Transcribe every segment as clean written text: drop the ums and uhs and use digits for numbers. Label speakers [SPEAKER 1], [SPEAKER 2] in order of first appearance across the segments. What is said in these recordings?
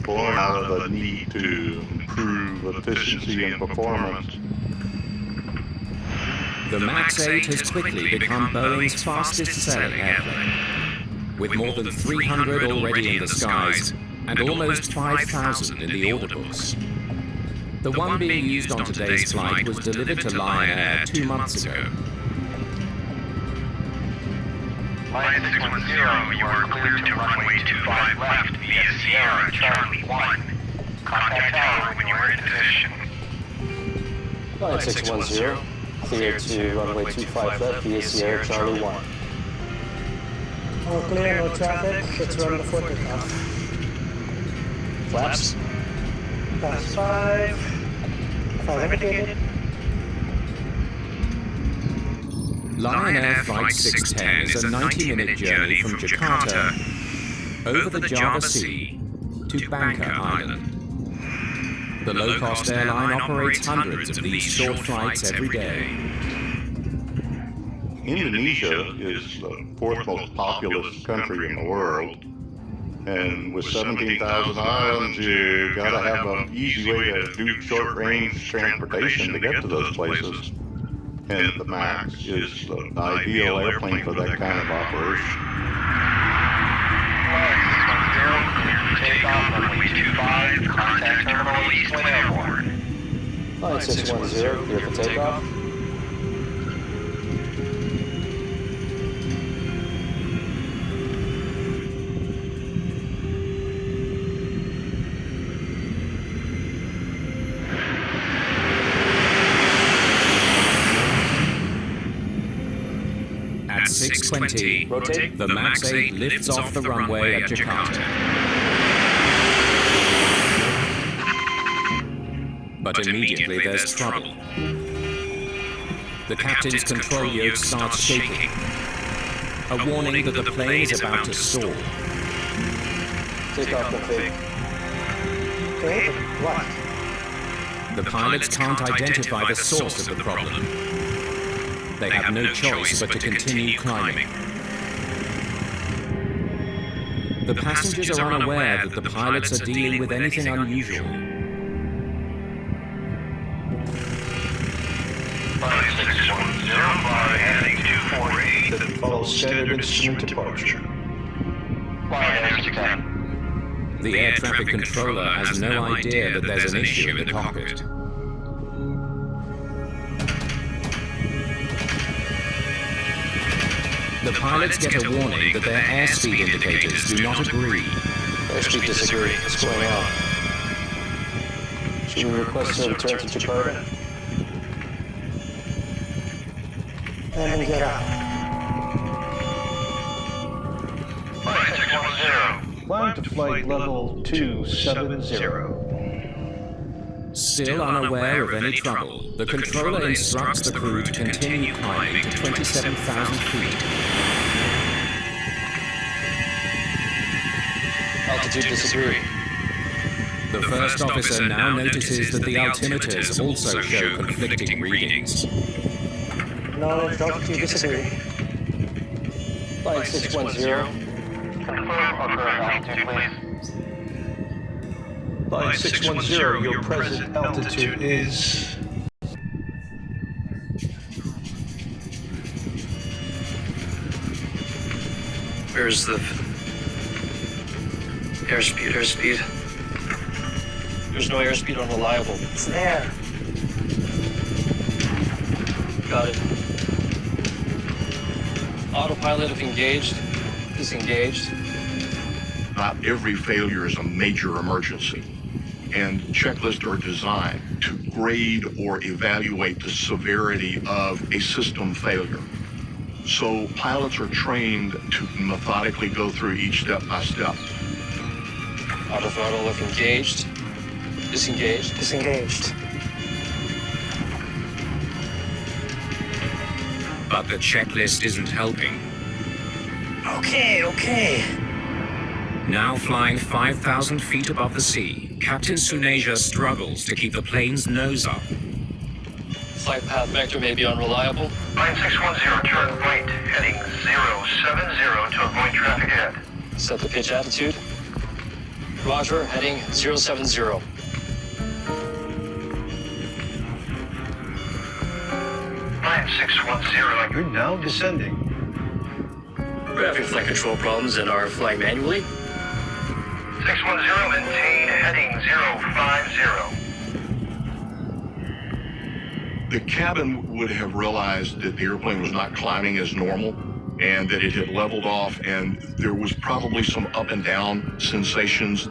[SPEAKER 1] born out of a need to improve efficiency and performance.
[SPEAKER 2] The MAX 8 has quickly become Boeing's fastest-selling airplane, with more than 300 already in the skies and almost 5,000 in the order books. The one being used on today's flight was delivered to Lion Air 2 months ago.
[SPEAKER 3] Lion 610, you are cleared to runway 25 left via Sierra Charlie 1. Contact tower when you are in position.
[SPEAKER 4] Lion 610, cleared to runway 25 left via Sierra Charlie 1.
[SPEAKER 5] All clear, no traffic. Let's run before takeoff.
[SPEAKER 4] Flaps.
[SPEAKER 5] Flaps 5. 5 indicated.
[SPEAKER 2] Lion Air Flight 610 is a 90-minute journey from Jakarta over the Java Sea to Bangka Island. The low-cost airline operates hundreds of these short flights every day.
[SPEAKER 1] Indonesia is the fourth most populous country in the world. And with 17,000 islands, you gotta have an easy way to do short-range transportation to get to those places. And the MAX is the ideal airplane for that kind of operation.
[SPEAKER 3] Takeoff runway 25, contact terminal east when airborne.
[SPEAKER 4] Lion 610, clear for takeoff.
[SPEAKER 2] At 6:20,
[SPEAKER 4] Rotate.
[SPEAKER 2] the MAX 8 lifts off the runway at Jakarta. But immediately there's trouble. The captain's control yoke starts shaking, a warning that the plane is about to stall.
[SPEAKER 4] Takeoff config.
[SPEAKER 5] Okay, what?
[SPEAKER 2] The pilots can't identify the source of the problem. They have no choice but to continue climbing. The passengers are unaware that the pilots are dealing with anything unusual.
[SPEAKER 3] Lion 610, fly heading 248.
[SPEAKER 6] That follows standard instrument departure.
[SPEAKER 3] Lion Air 610.
[SPEAKER 2] The air traffic controller has no idea that there's an issue in the cockpit. The pilots get a warning that their airspeed indicators do not agree.
[SPEAKER 4] Airspeed disagree. What's going on? Should we request a return to Jakarta?
[SPEAKER 5] And get out.
[SPEAKER 3] Lion 610.
[SPEAKER 6] Climb to flight level 270.
[SPEAKER 2] Still unaware of any trouble, the controller instructs the crew to continue climbing to 27,000 feet.
[SPEAKER 4] Altitude disagree.
[SPEAKER 2] The first officer now notices that the altimeters also show conflicting readings.
[SPEAKER 5] Knowledge, altitude disagree.
[SPEAKER 4] Lion 610.
[SPEAKER 3] Confirm current altitude, please.
[SPEAKER 6] Lion 610, your present altitude is...
[SPEAKER 7] Where's the... airspeed?
[SPEAKER 4] There's no airspeed unreliable.
[SPEAKER 5] It's there.
[SPEAKER 4] Got it. Autopilot if engaged. Disengaged.
[SPEAKER 8] Not every failure is a major emergency, and checklists are designed to grade or evaluate the severity of a system failure. So pilots are trained to methodically go through each step by step.
[SPEAKER 4] Auto throttle if engaged. Disengaged.
[SPEAKER 5] Disengaged.
[SPEAKER 2] But the checklist isn't helping.
[SPEAKER 5] Okay.
[SPEAKER 2] Now flying 5,000 feet above the sea, Captain Suneja struggles to keep the plane's nose up.
[SPEAKER 4] Flight path vector may be unreliable.
[SPEAKER 3] Lion 610, turn right, heading 070 to avoid traffic ahead.
[SPEAKER 4] Set the pitch attitude. Roger, heading 070.
[SPEAKER 3] Line 610.
[SPEAKER 6] You're now descending.
[SPEAKER 4] We're having flight control problems and are flying manually.
[SPEAKER 3] 610, maintain heading 050.
[SPEAKER 8] The cabin would have realized that the airplane was not climbing as normal and that it had leveled off, and there was probably some up and down sensations.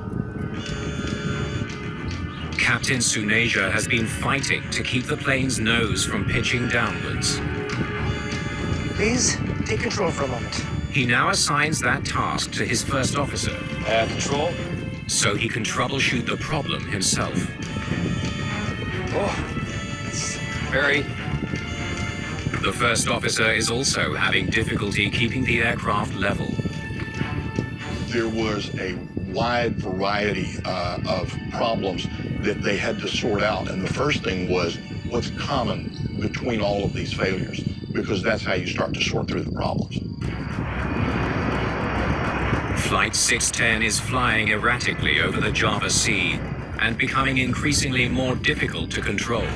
[SPEAKER 2] Captain Suneja has been fighting to keep the plane's nose from pitching downwards.
[SPEAKER 5] Please take control for a moment.
[SPEAKER 2] He now assigns that task to his first officer,
[SPEAKER 4] Control.
[SPEAKER 2] so he can troubleshoot the problem himself.
[SPEAKER 4] Oh, it's very.
[SPEAKER 2] The first officer is also having difficulty keeping the aircraft level.
[SPEAKER 8] There was a wide variety of problems that they had to sort out, and the first thing was what's common between all of these failures, because that's how you start to sort through the problems.
[SPEAKER 2] Flight 610 is flying erratically over the Java Sea and becoming increasingly more difficult to control.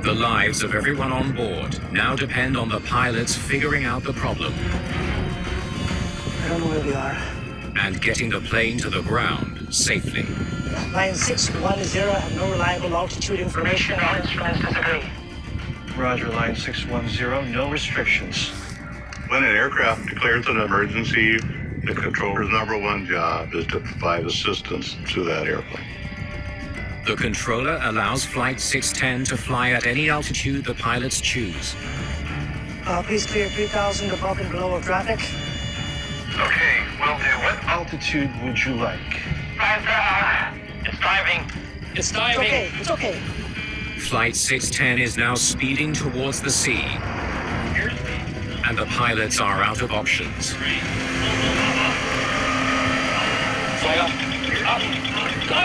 [SPEAKER 2] The lives of everyone on board now depend on the pilots figuring out the problem
[SPEAKER 5] I don't know where we are.
[SPEAKER 2] and getting the plane to the ground safely.
[SPEAKER 5] Line 610 have no reliable altitude information.
[SPEAKER 3] All instruments disagree.
[SPEAKER 6] Roger, line 610, no restrictions.
[SPEAKER 1] When an aircraft declares an emergency, the controller's number one job is to provide assistance to that airplane.
[SPEAKER 2] The controller allows Flight 610 to fly at any altitude the pilots choose.
[SPEAKER 5] Please clear 3,000 above and below of traffic.
[SPEAKER 3] Okay, will do. What?
[SPEAKER 6] Altitude would you like?
[SPEAKER 3] It's diving.
[SPEAKER 4] It's
[SPEAKER 5] It's
[SPEAKER 4] diving.
[SPEAKER 5] okay, it's okay.
[SPEAKER 2] Flight 610 is now speeding towards the sea, and the pilots are out of options.
[SPEAKER 4] Fly up. Up.